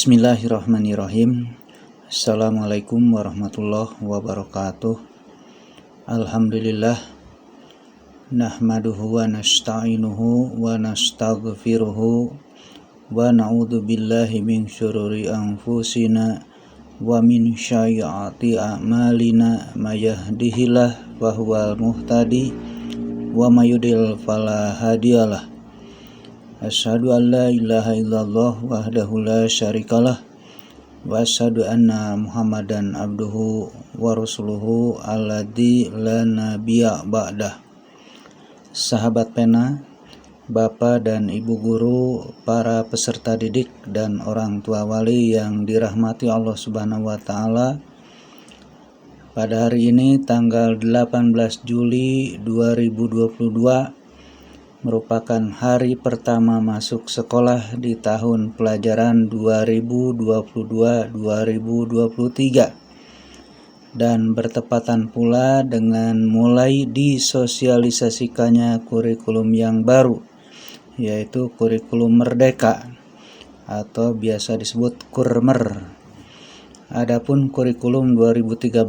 Bismillahirrahmanirrahim. Assalamualaikum warahmatullahi wabarakatuh. Alhamdulillah. Nahmaduhu wa nasta'inuhu wa nastaghfiruhu wa na'udzu billahi min syururi anfusina wa min sayyiati a'malina may yahdihillahu fa huwal muhtadi wa may yudlil fala hadiyalah. Asyhadu an la ilaha illallah wahdahu la syarikalah wa asyhadu anna Muhammadan abduhu wa rasuluhu alladzi la nabiyya ba'dah. Sahabat pena, Bapak dan Ibu guru, para peserta didik dan orang tua wali yang dirahmati Allah Subhanahu wa taala. Pada hari ini tanggal 18 Juli 2022 merupakan hari pertama masuk sekolah di tahun pelajaran 2022-2023 dan bertepatan pula dengan mulai disosialisasikannya kurikulum yang baru, yaitu kurikulum merdeka atau biasa disebut Kurmer. Adapun kurikulum 2013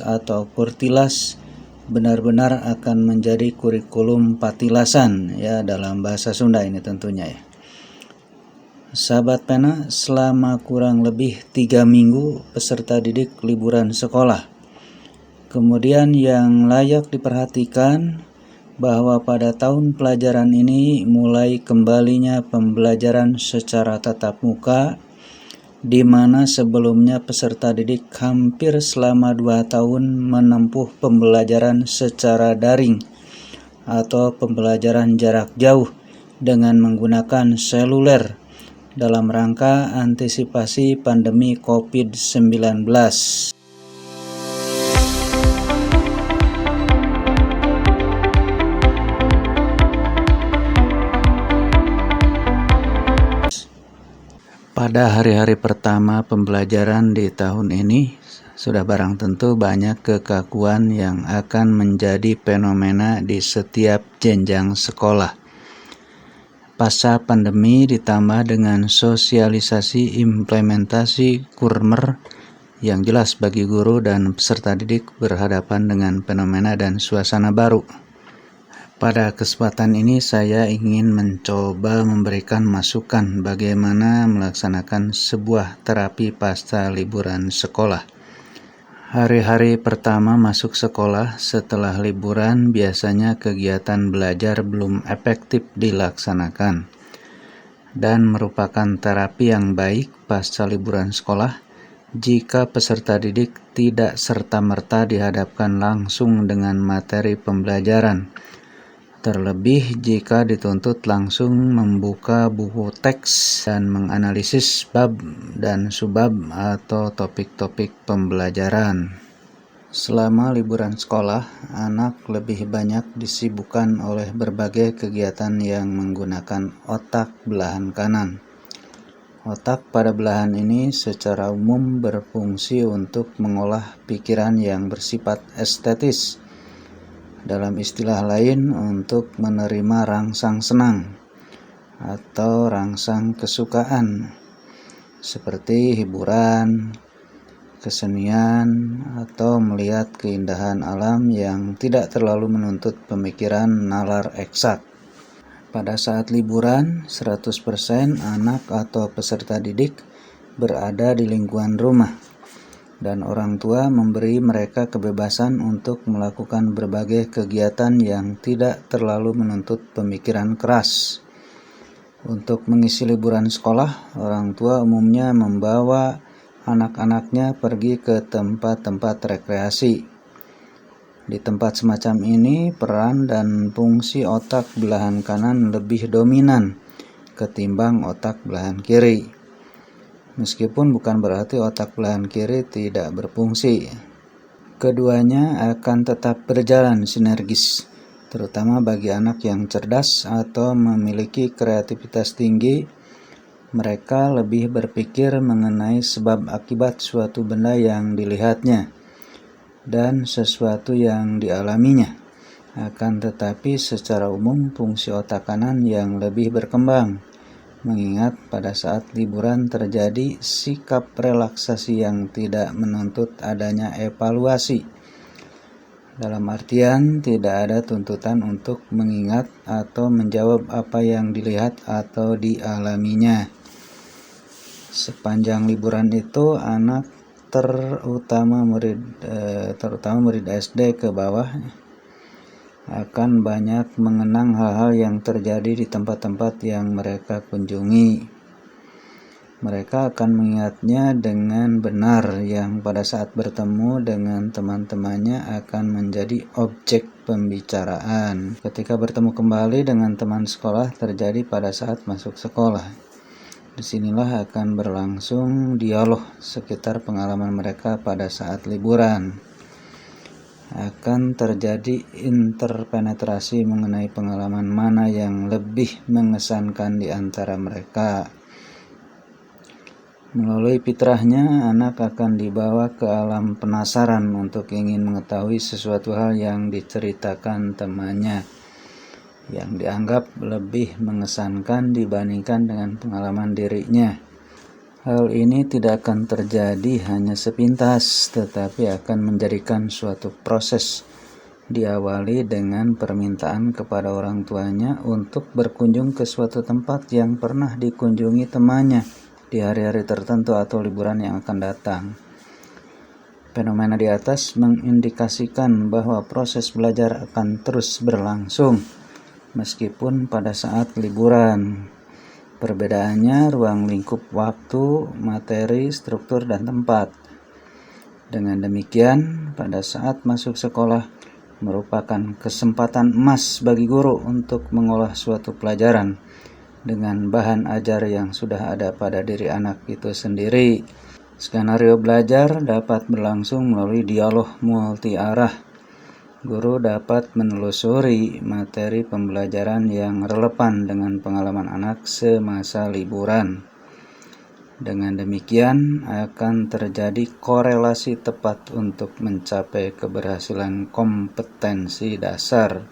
atau Kurtilas benar-benar akan menjadi kurikulum patilasan ya dalam bahasa Sunda ini tentunya ya. Sahabat pena, selama kurang lebih 3 minggu peserta didik liburan sekolah. Kemudian yang layak diperhatikan bahwa pada tahun pelajaran ini mulai kembalinya pembelajaran secara tatap muka, di mana sebelumnya peserta didik hampir selama 2 tahun menempuh pembelajaran secara daring atau pembelajaran jarak jauh dengan menggunakan seluler dalam rangka antisipasi pandemi COVID-19. Pada hari-hari pertama pembelajaran di tahun ini, sudah barang tentu banyak kekakuan yang akan menjadi fenomena di setiap jenjang sekolah. Pasca pandemi ditambah dengan sosialisasi implementasi Kurmer yang jelas bagi guru dan peserta didik berhadapan dengan fenomena dan suasana baru. Pada kesempatan ini saya ingin mencoba memberikan masukan bagaimana melaksanakan sebuah terapi pasca liburan sekolah. Hari-hari pertama masuk sekolah setelah liburan biasanya kegiatan belajar belum efektif dilaksanakan dan merupakan terapi yang baik pasca liburan sekolah jika peserta didik tidak serta-merta dihadapkan langsung dengan materi pembelajaran. Terlebih jika dituntut langsung membuka buku teks dan menganalisis bab dan subbab atau topik-topik pembelajaran. Selama liburan sekolah, anak lebih banyak disibukkan oleh berbagai kegiatan yang menggunakan otak belahan kanan. Otak pada belahan ini secara umum berfungsi untuk mengolah pikiran yang bersifat estetis. Dalam istilah lain, untuk menerima rangsang senang atau rangsang kesukaan seperti hiburan, kesenian, atau melihat keindahan alam yang tidak terlalu menuntut pemikiran nalar eksak. Pada saat liburan, 100% anak atau peserta didik berada di lingkungan rumah dan orang tua memberi mereka kebebasan untuk melakukan berbagai kegiatan yang tidak terlalu menuntut pemikiran keras. Untuk mengisi liburan sekolah, orang tua umumnya membawa anak-anaknya pergi ke tempat-tempat rekreasi. Di tempat semacam ini, peran dan fungsi otak belahan kanan lebih dominan ketimbang otak belahan kiri. Meskipun bukan berarti otak belahan kiri tidak berfungsi. Keduanya akan tetap berjalan sinergis, terutama bagi anak yang cerdas atau memiliki kreativitas tinggi. Mereka lebih berpikir mengenai sebab akibat suatu benda yang dilihatnya dan sesuatu yang dialaminya. Akan tetapi secara umum fungsi otak kanan yang lebih berkembang mengingat pada saat liburan terjadi sikap relaksasi yang tidak menuntut adanya evaluasi. Dalam artian tidak ada tuntutan untuk mengingat atau menjawab apa yang dilihat atau dialaminya. Sepanjang liburan itu anak terutama murid SD ke bawah akan banyak mengenang hal-hal yang terjadi di tempat-tempat yang mereka kunjungi. Mereka akan mengingatnya dengan benar, yang pada saat bertemu dengan teman-temannya akan menjadi objek pembicaraan. Ketika bertemu kembali dengan teman sekolah terjadi pada saat masuk sekolah. Disinilah akan berlangsung dialog sekitar pengalaman mereka pada saat liburan. Akan terjadi interpenetrasi mengenai pengalaman mana yang lebih mengesankan di antara mereka. Melalui fitrahnya, anak akan dibawa ke alam penasaran untuk ingin mengetahui sesuatu hal yang diceritakan temannya, yang dianggap lebih mengesankan dibandingkan dengan pengalaman dirinya. Hal ini tidak akan terjadi hanya sepintas, tetapi akan menjadikan suatu proses, diawali dengan permintaan kepada orang tuanya untuk berkunjung ke suatu tempat yang pernah dikunjungi temannya di hari-hari tertentu atau liburan yang akan datang. Fenomena di atas mengindikasikan bahwa proses belajar akan terus berlangsung meskipun pada saat liburan. Perbedaannya ruang lingkup waktu, materi, struktur, dan tempat. Dengan demikian, pada saat masuk sekolah merupakan kesempatan emas bagi guru untuk mengolah suatu pelajaran dengan bahan ajar yang sudah ada pada diri anak itu sendiri. Skenario belajar dapat berlangsung melalui dialog multi arah. Guru dapat menelusuri materi pembelajaran yang relevan dengan pengalaman anak semasa liburan. Dengan demikian akan terjadi korelasi tepat untuk mencapai keberhasilan kompetensi dasar.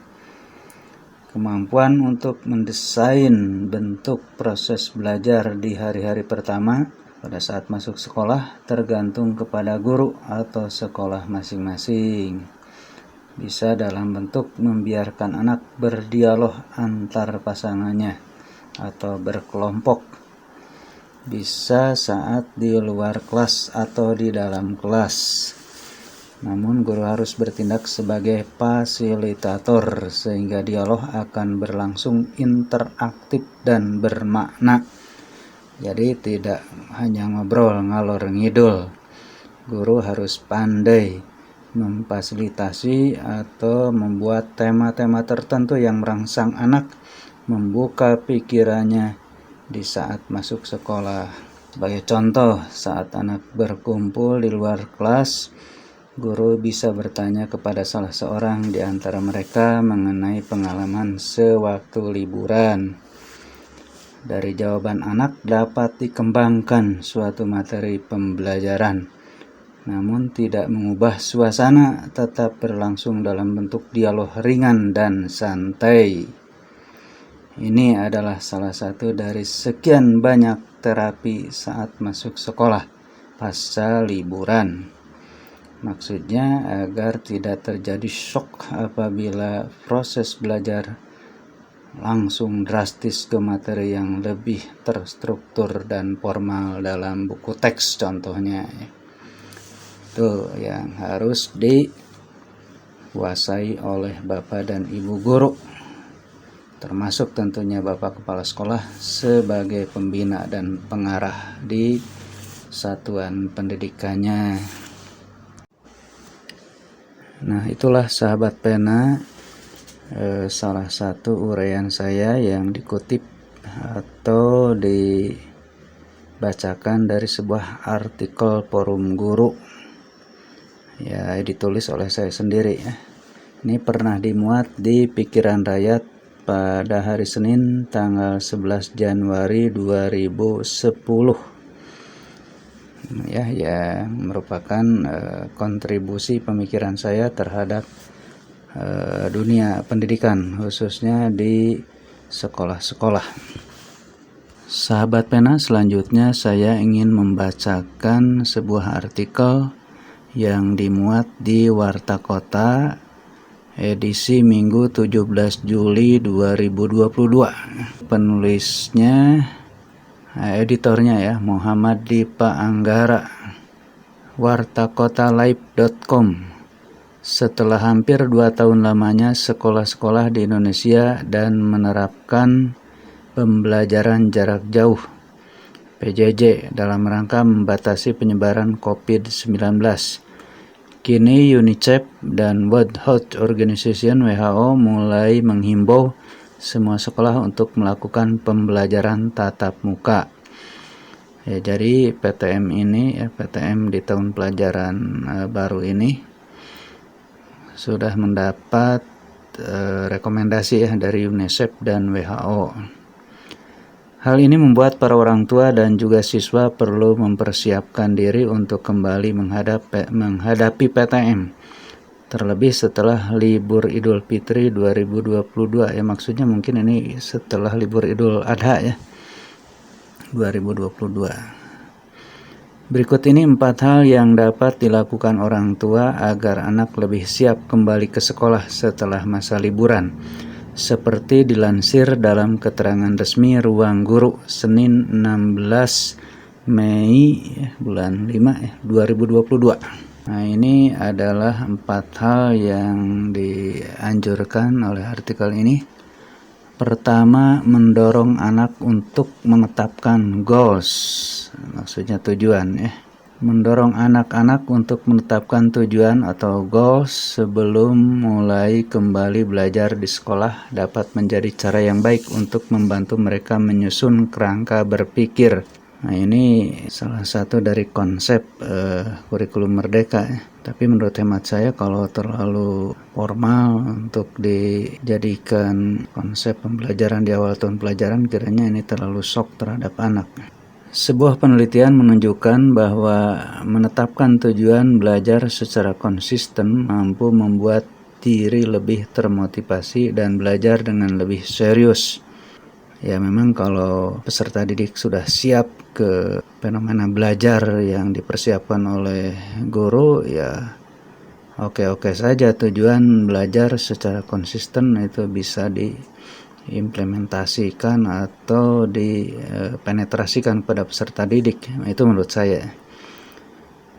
Kemampuan untuk mendesain bentuk proses belajar di hari-hari pertama pada saat masuk sekolah tergantung kepada guru atau sekolah masing-masing. Bisa dalam bentuk membiarkan anak berdialog antar pasangannya atau berkelompok. Bisa saat di luar kelas atau di dalam kelas. Namun guru harus bertindak sebagai fasilitator sehingga dialog akan berlangsung interaktif dan bermakna. Jadi tidak hanya ngobrol ngalor ngidul. Guru harus pandai memfasilitasi atau membuat tema-tema tertentu yang merangsang anak membuka pikirannya di saat masuk sekolah. Sebagai contoh, saat anak berkumpul di luar kelas, guru bisa bertanya kepada salah seorang di antara mereka mengenai pengalaman sewaktu liburan. Dari jawaban anak dapat dikembangkan suatu materi pembelajaran. Namun tidak mengubah suasana, tetap berlangsung dalam bentuk dialog ringan dan santai. Ini adalah salah satu dari sekian banyak terapi saat masuk sekolah pasca liburan. Maksudnya agar tidak terjadi shock apabila proses belajar langsung drastis ke materi yang lebih terstruktur dan formal dalam buku teks contohnya. Itu yang harus dikuasai oleh Bapak dan Ibu guru, termasuk tentunya Bapak Kepala Sekolah sebagai pembina dan pengarah di satuan pendidikannya. Nah, itulah sahabat pena, salah satu uraian saya yang dikutip atau dibacakan dari sebuah artikel forum guru. Ya, ditulis oleh saya sendiri ya. Ini pernah dimuat di Pikiran Rakyat pada hari Senin tanggal 11 Januari 2010. Ya, merupakan kontribusi pemikiran saya terhadap dunia pendidikan, khususnya di sekolah-sekolah. Sahabat pena, selanjutnya saya ingin membacakan sebuah artikel yang dimuat di Warta Kota edisi Minggu 17 Juli 2022. Penulisnya, editornya ya, Muhammad Dipa Anggara, wartakotalive.com. Setelah hampir 2 tahun lamanya sekolah-sekolah di Indonesia dan menerapkan pembelajaran jarak jauh PJJ dalam rangka membatasi penyebaran COVID-19. Kini UNICEF dan World Health Organization (WHO) mulai menghimbau semua sekolah untuk melakukan pembelajaran tatap muka. Ya, jadi PTM ini, PTM di tahun pelajaran baru ini sudah mendapat rekomendasi dari UNICEF dan WHO. Hal ini membuat para orang tua dan juga siswa perlu mempersiapkan diri untuk kembali menghadapi PTM. Terlebih setelah libur Idul Fitri 2022, ya maksudnya mungkin ini setelah libur Idul Adha ya 2022. Berikut ini 4 hal yang dapat dilakukan orang tua agar anak lebih siap kembali ke sekolah setelah masa liburan. Seperti dilansir dalam keterangan resmi Ruang Guru Senin 16 Mei bulan 5 2022. Nah, ini adalah 4 hal yang dianjurkan oleh artikel ini. Pertama, mendorong anak untuk menetapkan goals, maksudnya tujuan ya. Mendorong anak-anak untuk menetapkan tujuan atau goals sebelum mulai kembali belajar di sekolah dapat menjadi cara yang baik untuk membantu mereka menyusun kerangka berpikir. Nah, ini salah satu dari konsep kurikulum merdeka ya. Tapi menurut hemat saya kalau terlalu formal untuk dijadikan konsep pembelajaran di awal tahun pelajaran, kiranya ini terlalu shock terhadap anak. Sebuah penelitian menunjukkan bahwa menetapkan tujuan belajar secara konsisten mampu membuat diri lebih termotivasi dan belajar dengan lebih serius. Ya memang kalau peserta didik sudah siap ke fenomena belajar yang dipersiapkan oleh guru, ya oke-oke saja tujuan belajar secara konsisten itu bisa diimplementasikan atau dipenetrasikan pada peserta didik. Itu menurut saya.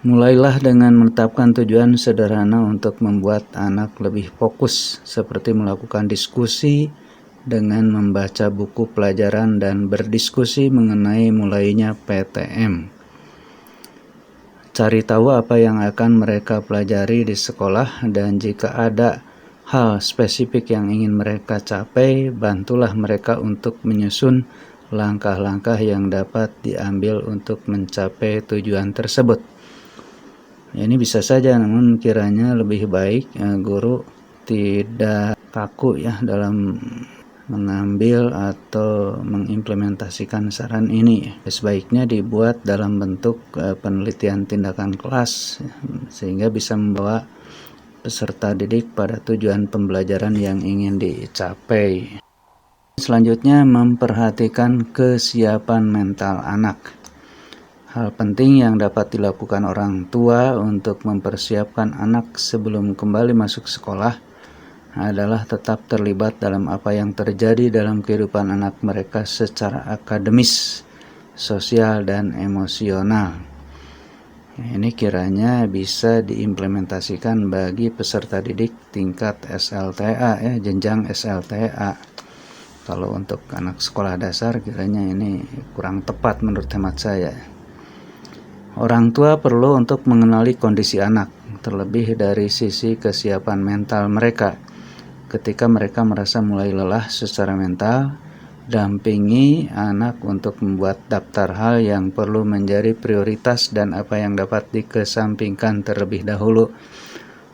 Mulailah dengan menetapkan tujuan sederhana untuk membuat anak lebih fokus, seperti melakukan diskusi dengan membaca buku pelajaran dan berdiskusi mengenai mulainya PTM. Cari tahu apa yang akan mereka pelajari di sekolah, dan jika ada hal spesifik yang ingin mereka capai, bantulah mereka untuk menyusun langkah-langkah yang dapat diambil untuk mencapai tujuan tersebut. Ini bisa saja, namun kiranya lebih baik guru tidak kaku ya dalam mengambil atau mengimplementasikan saran ini. Sebaiknya dibuat dalam bentuk penelitian tindakan kelas sehingga bisa membawa peserta didik pada tujuan pembelajaran yang ingin dicapai. Selanjutnya, memperhatikan kesiapan mental anak. Hal penting yang dapat dilakukan orang tua untuk mempersiapkan anak sebelum kembali masuk sekolah adalah tetap terlibat dalam apa yang terjadi dalam kehidupan anak mereka secara akademis, sosial, dan emosional. Ini kiranya bisa diimplementasikan bagi peserta didik tingkat SLTA ya, jenjang SLTA. Kalau untuk anak sekolah dasar kiranya ini kurang tepat menurut hemat saya. Orang tua perlu untuk mengenali kondisi anak, terlebih dari sisi kesiapan mental mereka. Ketika mereka merasa mulai lelah secara mental, dampingi anak untuk membuat daftar hal yang perlu menjadi prioritas dan apa yang dapat dikesampingkan terlebih dahulu.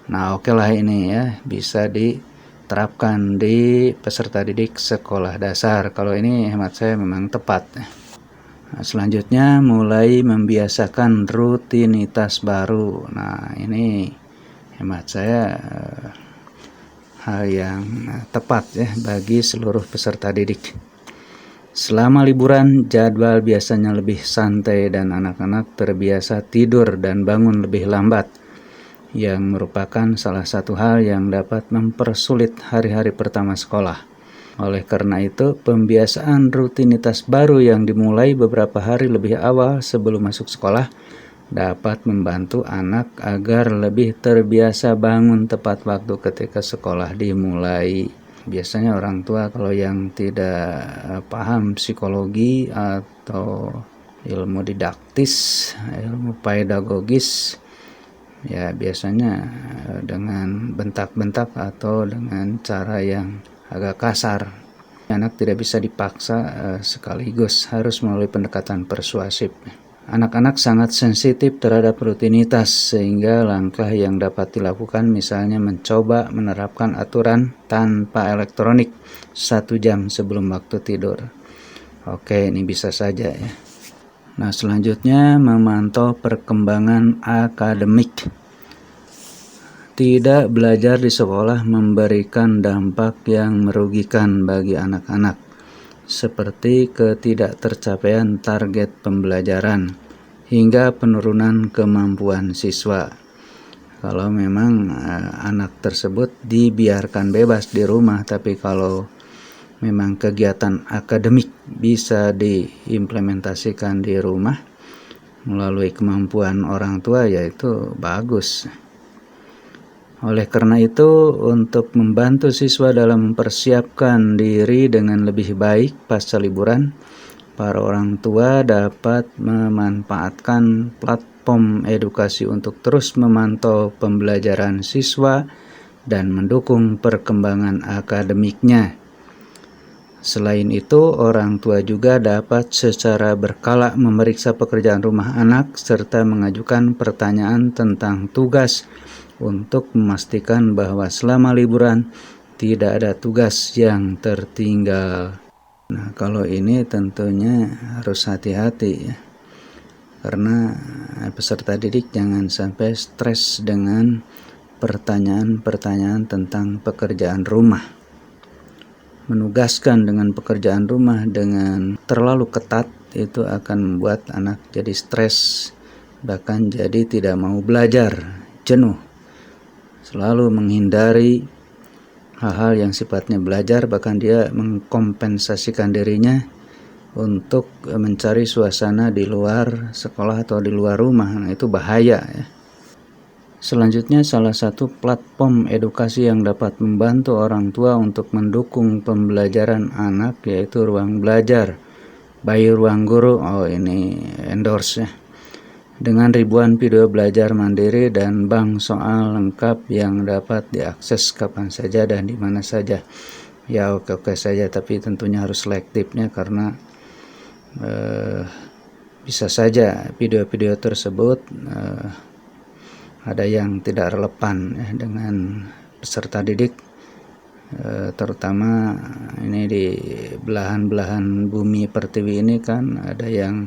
Nah, oke lah ini ya, bisa diterapkan di peserta didik sekolah dasar. Kalau ini hemat saya memang tepat. Nah, selanjutnya mulai membiasakan rutinitas baru. Nah, ini hemat saya hal yang tepat ya bagi seluruh peserta didik. Selama liburan, jadwal biasanya lebih santai dan anak-anak terbiasa tidur dan bangun lebih lambat, yang merupakan salah satu hal yang dapat mempersulit hari-hari pertama sekolah. Oleh karena itu, pembiasaan rutinitas baru yang dimulai beberapa hari lebih awal sebelum masuk sekolah dapat membantu anak agar lebih terbiasa bangun tepat waktu ketika sekolah dimulai. Biasanya orang tua kalau yang tidak paham psikologi atau ilmu didaktis, ilmu pedagogis, ya biasanya dengan bentak-bentak atau dengan cara yang agak kasar. Anak tidak bisa dipaksa, sekaligus harus melalui pendekatan persuasif. Anak-anak sangat sensitif terhadap rutinitas, sehingga langkah yang dapat dilakukan misalnya mencoba menerapkan aturan tanpa elektronik 1 jam sebelum waktu tidur. Oke, ini bisa saja ya. Nah, selanjutnya memantau perkembangan akademik. Tidak belajar di sekolah memberikan dampak yang merugikan bagi anak-anak, seperti ketidaktercapaian target pembelajaran hingga penurunan kemampuan siswa. Kalau memang anak tersebut dibiarkan bebas di rumah, tapi kalau memang kegiatan akademik bisa diimplementasikan di rumah melalui kemampuan orang tua, yaitu bagus. Oleh karena itu, untuk membantu siswa dalam mempersiapkan diri dengan lebih baik pasca liburan, para orang tua dapat memanfaatkan platform edukasi untuk terus memantau pembelajaran siswa dan mendukung perkembangan akademiknya. Selain itu, orang tua juga dapat secara berkala memeriksa pekerjaan rumah anak serta mengajukan pertanyaan tentang tugas untuk memastikan bahwa selama liburan tidak ada tugas yang tertinggal. Nah, kalau ini tentunya harus hati-hati ya, karena peserta didik jangan sampai stres dengan pertanyaan-pertanyaan tentang pekerjaan rumah. Menugaskan dengan pekerjaan rumah dengan terlalu ketat itu akan membuat anak jadi stres, bahkan jadi tidak mau belajar, jenuh, selalu menghindari hal-hal yang sifatnya belajar, bahkan dia mengkompensasikan dirinya untuk mencari suasana di luar sekolah atau di luar rumah. Nah, itu bahaya ya. Selanjutnya, salah satu platform edukasi yang dapat membantu orang tua untuk mendukung pembelajaran anak yaitu Ruang Belajar by Ruang Guru. Oh, ini endorse ya. Dengan ribuan video belajar mandiri dan bank soal lengkap yang dapat diakses kapan saja dan di mana saja. Ya, oke saja, tapi tentunya harus selektifnya karena bisa saja video-video tersebut ada yang tidak relevan ya, dengan peserta didik, terutama ini di belahan-belahan bumi pertiwi ini kan ada yang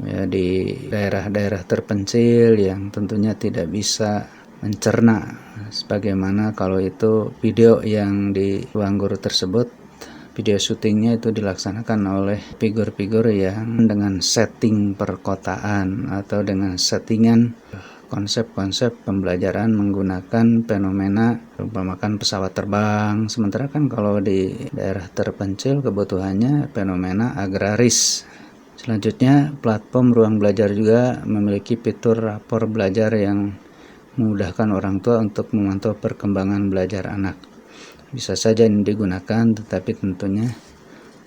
ya di daerah-daerah terpencil yang tentunya tidak bisa mencerna sebagaimana kalau itu video yang di ruang guru tersebut, video syutingnya itu dilaksanakan oleh figur-figur yang dengan setting perkotaan atau dengan settingan konsep-konsep pembelajaran menggunakan fenomena umpamakan pesawat terbang, sementara kan kalau di daerah terpencil kebutuhannya fenomena agraris. Selanjutnya, platform Ruang Belajar juga memiliki fitur rapor belajar yang memudahkan orang tua untuk memantau perkembangan belajar anak. Bisa saja ini digunakan, tetapi tentunya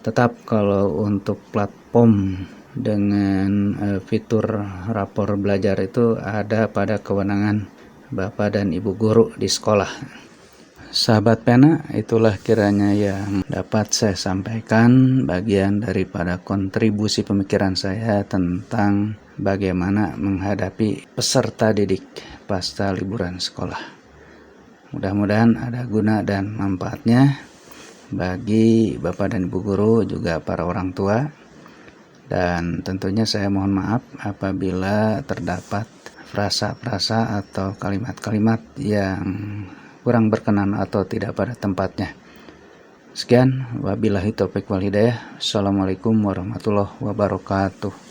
tetap kalau untuk platform dengan fitur rapor belajar itu ada pada kewenangan Bapak dan Ibu guru di sekolah. Sahabat pena, itulah kiranya yang dapat saya sampaikan bagian daripada kontribusi pemikiran saya tentang bagaimana menghadapi peserta didik pasca liburan sekolah. Mudah-mudahan ada guna dan manfaatnya bagi Bapak dan Ibu guru, juga para orang tua. Dan tentunya saya mohon maaf apabila terdapat frasa-frasa atau kalimat-kalimat yang kurang berkenan atau tidak pada tempatnya. Sekian, wabillahi taufiq wal hidayah. Assalamualaikum warahmatullahi wabarakatuh.